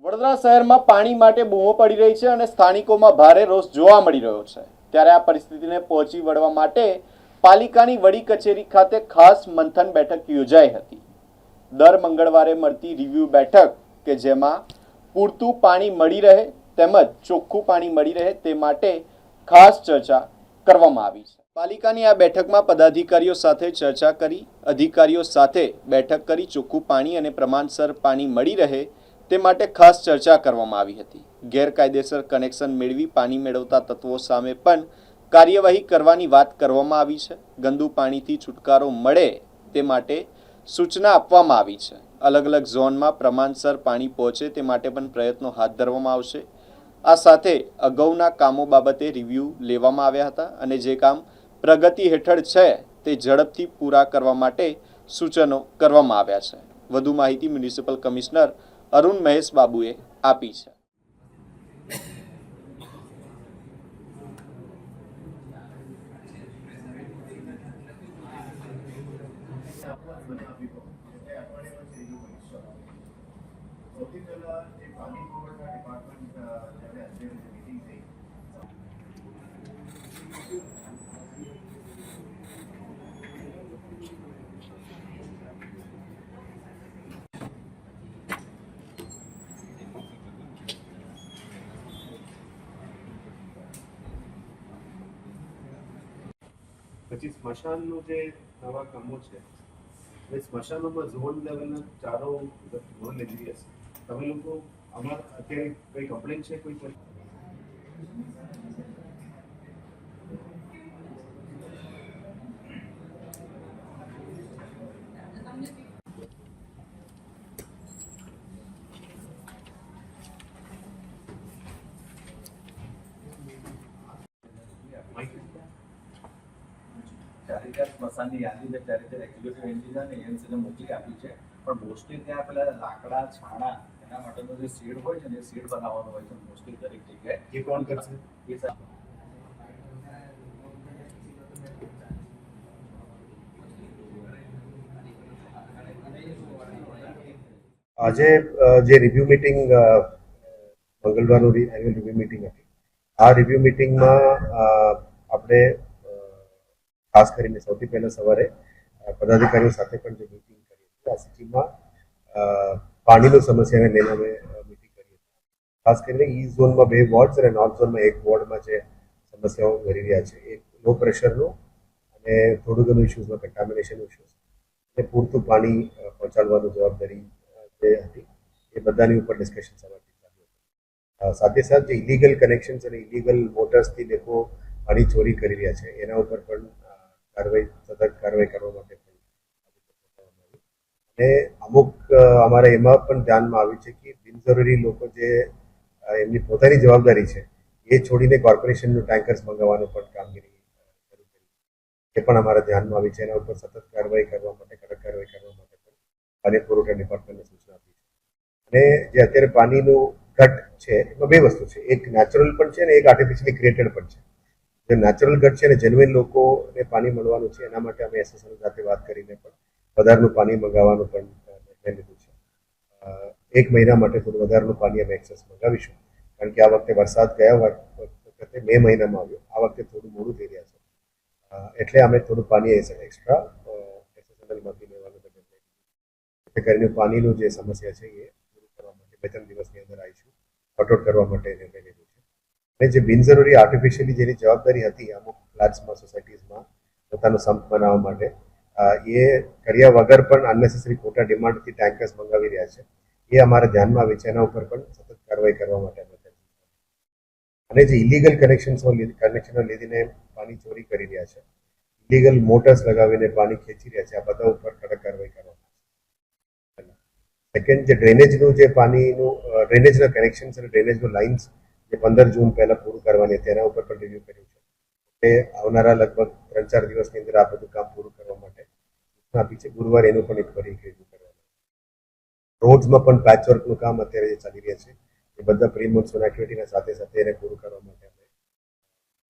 વડોદરા શહેરમાં પાણી માટે બૂમો પડી રહી છે અને સ્થાનિકોમાં ભારે રોષ જોવા મળી રહ્યો છે। ત્યારે આ પરિસ્થિતિને પહોંચી વળવા માટે પાલિકાની વડી કચેરી ખાતે ખાસ મંથન બેઠક યોજાઈ હતી। દર મંગળવારે મળતી રિવ્યુ બેઠક કે જેમાં પૂરતું પાણી મળી રહે તેમજ ચોખ્ખું પાણી મળી રહે તે માટે ખાસ ચર્ચા કરવામાં આવી છે। પાલિકાની આ બેઠકમાં પદાધિકારીઓ સાથે ચર્ચા કરી અધિકારીઓ સાથે બેઠક કરી ચોખ્ખું પાણી અને પ્રમાણસર પાણી મળી રહે તે માટે ખાસ ચર્ચા કરવામાં આવી હતી। ગેરકાયદેસર કનેક્શન મેળવી પાણી મેળવતા તત્વો સામે પણ કાર્યવાહી કરવાની વાત કરવામાં આવી છે। ગંદુ પાણીથી છુટકારો મળે તે માટે સૂચના આપવામાં આવી છે। અલગ અલગ ઝોનમાં પ્રમાણસર પાણી પહોંચે તે માટે પણ પ્રયત્નો હાથ ધરવામાં આવશે। આ સાથે અગાઉના કામો બાબતે રિવ્યુ લેવામાં આવ્યા હતા અને જે કામ પ્રગતિ હેઠળ છે તે ઝડપથી પૂરા કરવા માટે સૂચનો કરવામાં આવ્યા છે। વધુ માહિતી મ્યુનિસિપલ કમિશનર અરુણ મહેશ બાબુએ આપી છે। સૌથી પહેલા જે પાણી પુરવઠા ડિપાર્ટમેન્ટ જ્યારે અત્યારે મીટિંગ થઈ 25 સ્મશાનનું જે નવા કામો છે એ સ્મશાનોમાં ઝોન લેવલના ચારો ઝોન લીધી હશે તમે લોકો અમારા અત્યારે કઈ કમ્પ્લેન છે કોઈ ચારેચાર સ્મશાનની યાદી છે ચારેચાર એક્ઝિક્યુટિવ એન્જિનિયર ને એએનસીને મોકલી આપી છે પણ મોસ્ટલી ત્યાં પેલા લાકડા છાણા એના માટેનો જે સીડ હોય છે ને એ સીડ બનાવવાનો હોય છે મોસ્ટલી દરેક જગ્યાએ એ કોણ કરશે એ આજે જે રિવ્યુ મીટિંગ મંગળવારનું એન્યુઅલ રિવ્યુ મીટિંગ હતી આ રિવ્યુ મીટિંગમાં આપણે ખાસ કરીને સૌથી પહેલા સવારે પદાધિકારીઓ સાથે પણ જે મીટિંગ કરી હતી આ સિટીમાં પાણીની સમસ્યાને લઈને અમે મીટિંગ કરી હતી ખાસ કરીને ઈસ્ટ ઝોનમાં 2 વોર્ડ્સ અને નોર્થ ઝોનમાં 1 વોર્ડમાં જે સમસ્યાઓ ઘડી રહ્યા છે એક લો પ્રેશરનું અને થોડું ઘણું ઇસ્યુઝમાં કન્ટામિનેશન ઇસ્યુઝ અને પૂરતું પાણી પહોંચાડવાની જવાબદારી જે હતી એ બધાની ઉપર ડિસ્કશન સવારથી ચાલ્યું હતું સાથે સાથે જે ઇલીગલ કનેક્શન્સ અને ઇલીગલ મોટર્સથી લોકો પાણી ચોરી કરી રહ્યા છે એના ઉપર પણ સતત કાર્યવાહી કરવા માટે અને અમુક અમારા એમાં પણ ધ્યાનમાં આવ્યું છે કે બિનજરૂરી લોકો જે એમની પોતાની જવાબદારી છે એ છોડીને કોર્પોરેશનનું ટેન્કર્સ મંગાવવાનું પણ કામગીરી શરૂ કરી એ પણ અમારા ધ્યાનમાં આવી છે એના ઉપર સતત કાર્યવાહી કરવા માટે કડક કાર્યવાહી કરવા માટે પણ પાણી પુરવઠા ડિપાર્ટમેન્ટને સૂચના આપી છે અને જે અત્યારે પાણીનું ઘટ છે એમાં 2 વસ્તુ છે એક નેચરલ પણ છે અને એક આર્ટિફિશિયલી ક્રિએટેડ પણ છે જે નેચરલ ઘટ છે અને જેન્યુઇન લોકોને પાણી મળવાનું છે એના માટે અમે એસએસએલ સાથે વાત કરીને પણ વધારાનું પાણી મંગાવવાનું પણ નિર્ણય લીધું છે 1 મહિના માટે થોડું વધારાનું પાણી અમે એક્સેસ મંગાવીશું કારણ કે આ વખતે વરસાદ ગયા વખતે મે મહિનામાં આવ્યો આ વખતે થોડું મોડું થઈ રહ્યા છે એટલે અમે થોડું પાણી એક્સ્ટ્રા એસએસએલમાંથી લેવાનું નિર્ણય લીધું એટલે કરીને પાણીનું જે સમસ્યા છે એ પૂરું કરવા માટે 2-3 દિવસની અંદર આવીશું સોર્ટ આઉટ કરવા માટે નિર્ણય લીધું છે અને જે બિનજરૂરી આર્ટિફિશિયલી જેની જવાબદારી હતી અમુક ફ્લેટ્સમાં સોસાયટીઝમાં પોતાનો સંપ બનાવવા માટે એ કર્યા વગર પણ અનનેસેસરી ખોટા ડિમાન્ડથી ટેન્કર્સ મંગાવી રહ્યા છે એ અમારા ધ્યાનમાં આવે છે એના ઉપર પણ સતત કાર્યવાહી કરવા માટે અને જે ઇલીગલ કનેક્શનો લીધીને પાણી ચોરી કરી રહ્યા છે ઇલીગલ મોટર્સ લગાવીને પાણી ખેંચી રહ્યા છે આ બધા ઉપર કડક કાર્યવાહી કરવામાં સેકન્ડ જે ડ્રેનેજનું જે પાણીનું ડ્રેનેજના કનેક્શન્સ અને ડ્રેનેજનું લાઇન્સ જે 15 જૂન પહેલા પૂરું કરવાની તેના ઉપર પણ રિવ્યુ કર્યું છે એ આવનારા લગભગ 3-4 દિવસની અંદર આ બધું કામ પૂરું કરવા માટે આપી છે ગુરુવારે એનું પણ એક ફરી રિવ્યુ કરવાનું રોડ્સમાં પણ પેચવર્કનું કામ અત્યારે જે ચાલી રહ્યા છે એ બધા પ્રી મોન્સૂન એક્ટિવિટીના સાથે સાથે એને પૂરું કરવા માટે અમે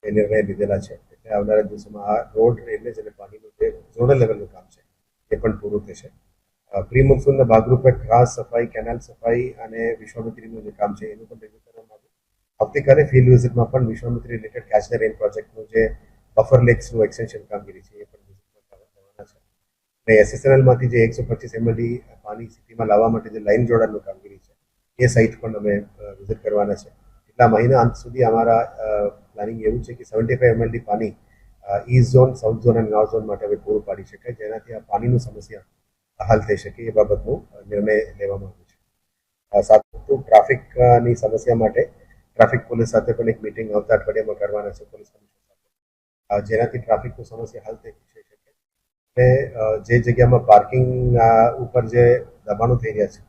એ નિર્ણય લીધેલા છે એટલે આવનારા દિવસોમાં આ રોડ ડ્રેનેજ અને પાણીનું જે ઝોનલ લેવલનું કામ છે એ પણ પૂરું થશે પ્રી મોન્સૂનના ભાગરૂપે ખાસ સફાઈ, કેનાલ સફાઈ અને વિશ્વામિત્રીનું જે કામ છે એનું પણ રિવ્યુ કરવામાં આવ્યું. આવતીકાલે ફિલ્ડ વિઝિટમાં પણ Vishwamitri related catch the rain પ્રોજેક્ટનું જે બફર લેક્સનું એક્સટેન્શન કામગીરી છે એ પણ વિઝિટમાં કરવાના છે. અને એસએસએનએલમાંથી જે 125 mld પાણી સિટીમાં લાવવા માટે જે લાઇન જોડાણનું કામગીરી છે એ સહિત પણ અમે વિઝિટ કરવાના છે. એટલા મહિના અંત સુધી અમારા પ્લાનિંગ એવું છે કે 75 mld પાણી ઈસ્ટ ઝોન, સાઉથ ઝોન અને નોર્થ ઝોન માટે હવે પૂરું પાડી શકાય, જેનાથી આ પાણીની સમસ્યા હલ થઈ શકે એ બાબતનો નિર્ણય લેવામાં આવ્યો છે. સાથે ટ્રાફિકની સમસ્યા માટે ટ્રાફિક પોલીસ સાથે પણ એક મિટિંગ આવતા અઠવાડિયામાં કરવાના છે પોલીસ કમિશનર સાથે, જેનાથી ટ્રાફિકની સમસ્યા હલ થઈ શકે. અને જે જગ્યામાં પાર્કિંગ ઉપર જે દબાણો થઈ રહ્યા છે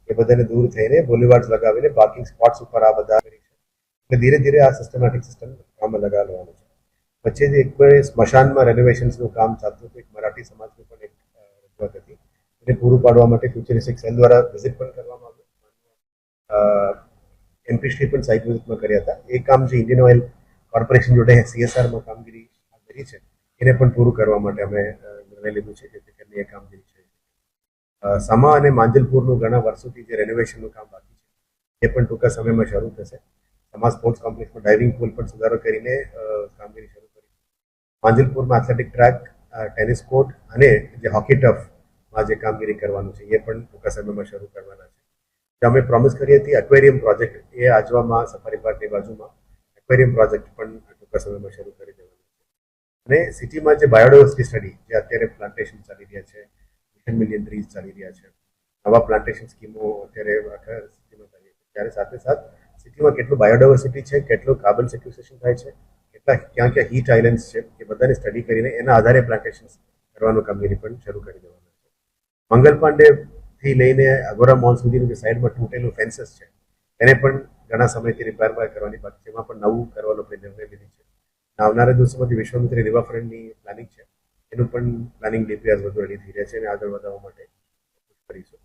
એ બધાને દૂર થઈને બોલીવાર્ડ્સ લગાવીને પાર્કિંગ સ્પોટ્સ ઉપર આ બધા કરી છે. એટલે ધીરે ધીરે આ સિસ્ટમેટિક સિસ્ટમ કામમાં લગાવવાનું છે. વચ્ચે જ એક સ્મશાનમાં રેનોવેશન્સનું કામ ચાલતું હતું, એક મરાઠી સમાજની પણ એક રજૂઆત હતી, એને પૂરું પાડવા માટે ફ્યુચરિસ્ટિક સેલ દ્વારા વિઝિટ પણ કરવામાં આવ્યું. એમપીશ્રી પણ સાઇટ વિઝિટમાં કર્યા હતા. એ કામ જે ઇન્ડિયન ઓઇલ કોર્પોરેશન જોડે સીએસઆરમાં કામગીરી કરી છે એને પણ પૂરું કરવા માટે અમે નિર્ણય લીધું છે, જેથી કરીને એ કામગીરી છે. સમા અને માંજલપુરનું ઘણા વર્ષોથી જે રેનોવેશનનું કામ બાકી છે એ પણ ટૂંકા સમયમાં શરૂ થશે. સમા સ્પોર્ટ્સ કોમ્પ્લેક્સમાં ડાઇવિંગ પુલ પર સુધારો કરીને કામગીરી શરૂ કરી. માંજલપુરમાં એથ્લેટિક ટ્રેક, ટેનિસ કોર્ટ અને જે હોકી ટફમાં જે કામગીરી કરવાનું છે એ પણ ટૂંકા સમયમાં શરૂ કરવાના છે. જે અમે પ્રોમિસ કરી હતી એક્વેરિયમ પ્રોજેક્ટ, એ આજવામાં સફારી પાર્કની બાજુમાં એક્વેરિયમ પ્રોજેક્ટ પણ ટૂંકા સમયમાં શરૂ કરી દેવાનો છે. અને સિટીમાં જે બાયોડાયવર્સિટી સ્ટડી, જે અત્યારે પ્લાન્ટેશન ચાલી રહ્યા છે, મિશન મિલિયન ટ્રીઝ ચાલી રહ્યા છે, નવા પ્લાન્ટેશન સ્કીમો અત્યારે આખા સિટીમાં ચાલી છે, ત્યારે સાથે સાથ સિટીમાં કેટલું બાયોડાયવર્સિટી છે, કેટલું કાર્બન સેક્યુસ્ટ્રેશન થાય છે, કેટલા ક્યાં ક્યાં હીટ આઇલેન્ડ્સ છે, એ બધાની સ્ટડી કરીને એના આધારે પ્લાન્ટેશન કરવાનું કામગીરી પણ શરૂ કરી દેવાનું છે. મંગલ પાંડેથી લઈને અગોરા મોલ સુધીનું જે સાઈડમાં તૂટેલું ફેન્સીસ છે એને પણ ઘણા સમયથી રિપેર કરવાની બાકી છે, એમાં પણ નવું કરવાનો આપણે નિર્ણય લીધી છે. આવનારા દિવસોમાંથી વિશ્વામિત્રી રિવરફ્રન્ટની પ્લાનિંગ છે, એનું પણ પ્લાનિંગ ડીપીઆર વધુ રેડી થઈ રહ્યા છે અને આગળ વધારવા માટે કરીશું.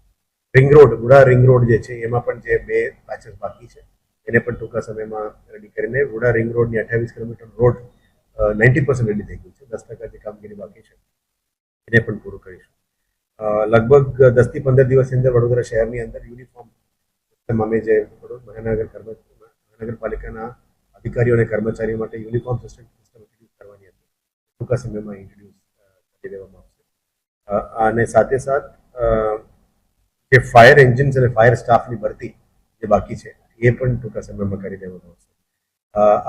Ring road, VUDA ring road જે છે એમાં પણ જે 2 પેચેસ બાકી છે એને પણ ટૂંકા સમયમાં રેડી કરીને વુડા રિંગ રોડની 28 કિલોમીટર રોડ 90% રેડી થઈ ગયું છે. 10% જે કામગીરી બાકી છે એને પણ પૂરું કરીશું. લગભગ 10 થી 15 દિવસની અંદર વડોદરા શહેરની અંદર યુનિફોર્મ અમે જે મહાનગરપાલિકાના અધિકારીઓ અને કર્મચારીઓ માટે યુનિફોર્મ સિસ્ટમ ઇન્ટ્રોડ્યુસ કરવાની હતી, ટૂંકા સમયમાં ઇન્ટ્રોડ્યુસ કરી દેવામાં આવશે. અને સાથે સાથ જે ફાયર એન્જિન્સ અને ફાયર સ્ટાફની ભરતી જે બાકી છે એ પણ ટૂંકા સમયમાં કરી દેવામાં આવશે.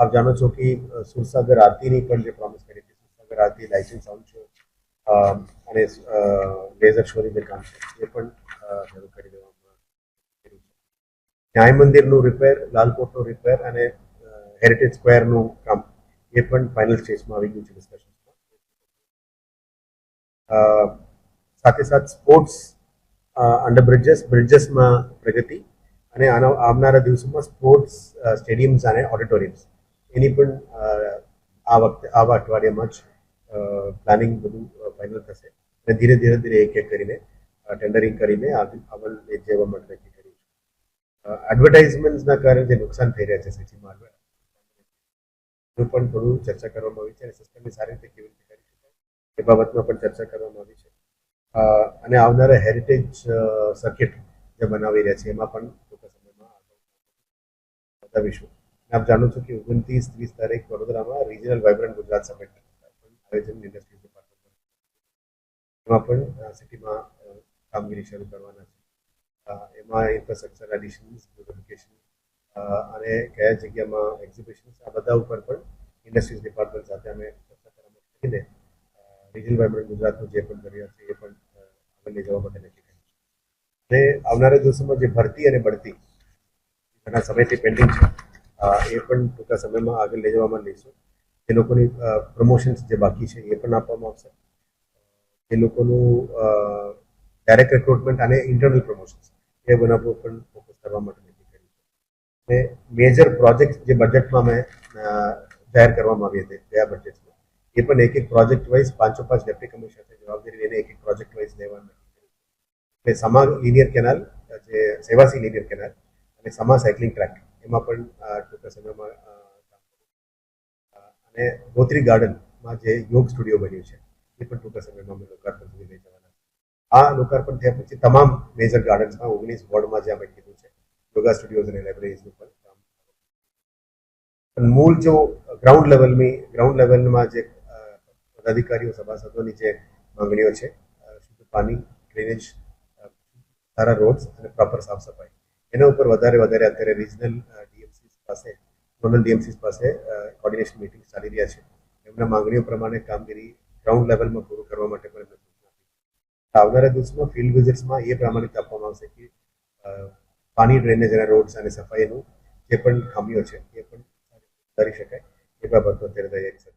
આપ જાણો છો કે સુરસાગર આરતીની પણ જે પ્રોમિસ કરી હતી, સુરસાગર આરતી લાઇસન્સ સાઉન્ડ શો અને લેઝર શોની જે કામ છે એ પણ શરૂ કરી દેવામાં આવ્યું છે. ન્યાય મંદિરનું રિપેર, લાલકોટનું રિપેર અને હેરિટેજ સ્ક્વેરનું કામ એ પણ ફાઇનલ સ્ટેજમાં આવી ગયું છે ડિસ્કશન્સમાં. સાથે સાથ સ્પોર્ટ્સ અંડર બ્રિજેસમાં પ્રગતિ અને આવનારા દિવસોમાં સ્પોર્ટ્સ સ્ટેડિયમ્સ અને ઓડિટોરિયમ્સ એની પણ આવા અઠવાડિયામાં જ પ્લાનિંગ બધું ફાઇનલ થશે અને ધીરે ધીરે એક એક કરીને ટેન્ડરિંગ કરીને અમલ જવા માટે નક્કી કર્યું છે. એડવર્ટાઇઝમેન્ટના કારણે જે નુકસાન થઈ રહ્યા છે સિટીમાં એનું પણ થોડું ચર્ચા કરવામાં આવી છે અને સિસ્ટમની સારી રીતે કેવી રીતે કરી શકાય એ બાબતમાં પણ ચર્ચા કરવામાં આવી છે. અને આવનારા હેરિટેજ સર્કિટ જે બનાવી રહ્યા છે એમાં પણ ટૂંકા સમયમાં બતાવીશું. આપ જાણો છો કે 29-30 તારીખ વડોદરામાં રિજનલ વાઇબ્રન્ટ ગુજરાત સમિટ આયોજન ઇન્ડસ્ટ્રીઝ ડિપાર્ટમેન્ટ એમાં પણ સિટીમાં કામગીરી શરૂ કરવાના છે. એમાં ઇન્ફ્રાસ્ટ્રક્ચર એડિશન્સ, બ્યુટિફિકેશન અને કયા જગ્યામાં એક્ઝિબિશન્સ, આ બધા ઉપર પણ ઇન્ડસ્ટ્રીઝ ડિપાર્ટમેન્ટ સાથે અમે ચર્ચા પરામર્શ કરીને રિજનલ વાઇબ્રન્ટ ગુજરાતનું જે પણ કર્યા છે એ પણ આગળ લઈ જવા માટે નક્કી કર્યું છે. અને આવનારા દિવસોમાં જે ભરતી અને બઢતી ઘણા સમયથી પેન્ડિંગ છે એ પણ ટૂંકા સમયમાં આગળ લઈ જવામાં લઈશું. એ લોકોની પ્રમોશન્સ જે બાકી છે એ પણ આપવામાં આવશે. એ લોકોનું ડાયરેક્ટ રિક્રુટમેન્ટ અને ઇન્ટરનલ પ્રમોશન્સ એ બનાવવા પણ ફોકસ કરવા માટે નક્કી કર્યું છે. અને મેજર પ્રોજેક્ટ જે બજેટમાં અમે જાહેર કરવામાં આવી હતી ગયા બજેટમાં, એ પણ એક એક પ્રોજેક્ટ વાઇઝ 5 ડેપ્ટી કમિશનર જવાબદારી લઈને એક એક પ્રોજેક્ટ વાઇઝ લેવાનું નક્કી કર્યું. એટલે સમા લિનિયર કેનાલ, જે સેવાસી લિનિયર કેનાલ અને સમા સાયકલિંગ ટ્રેક એમાં પણ ટૂંકા સમયમાં અને ગોત્રી ગાર્ડનમાં જે યોગ સ્ટુડિયો બન્યું છે એ પણ ટૂંકા સમયમાં અમે લોકાર્પણ સુધી લઈ જવાના. આ લોકાર્પણ થયા પછી તમામ મેજર ગાર્ડન્સમાં 19 વોર્ડમાં જે અમે કીધું છે યોગા સ્ટુડિયોઝ અને લાઇબ્રેરીઝનું પણ કામ પણ મૂળ જો ગ્રાઉન્ડ લેવલમાં જે પદાધિકારીઓ સભાસદોની જે માંગણીઓ છે શુદ્ધ પાણી, ડ્રેનેજ, સારા રોડ્સ અને પ્રોપર સાફ સફાઈ એના ઉપર વધારે અત્યારે રિજનલ ઝોનલ ડીએમસીસ પાસે કોર્ડિનેશન મિટિંગ ચાલી રહ્યા છે. એમના માંગણીઓ પ્રમાણે કામગીરી ગ્રાઉન્ડ લેવલમાં પૂરું કરવા માટે પણ એમને સૂચના આપી. આવનારા દિવસમાં ફિલ્ડ વિઝિટ્સમાં એ પ્રમાણિત આપવામાં આવશે કે પાણી, ડ્રેનેજ અને રોડ્સ અને સફાઈનું જે પણ ખામીઓ છે એ પણ સુધારી શકાય એ બાબતનો અત્યારે તૈયારી છે.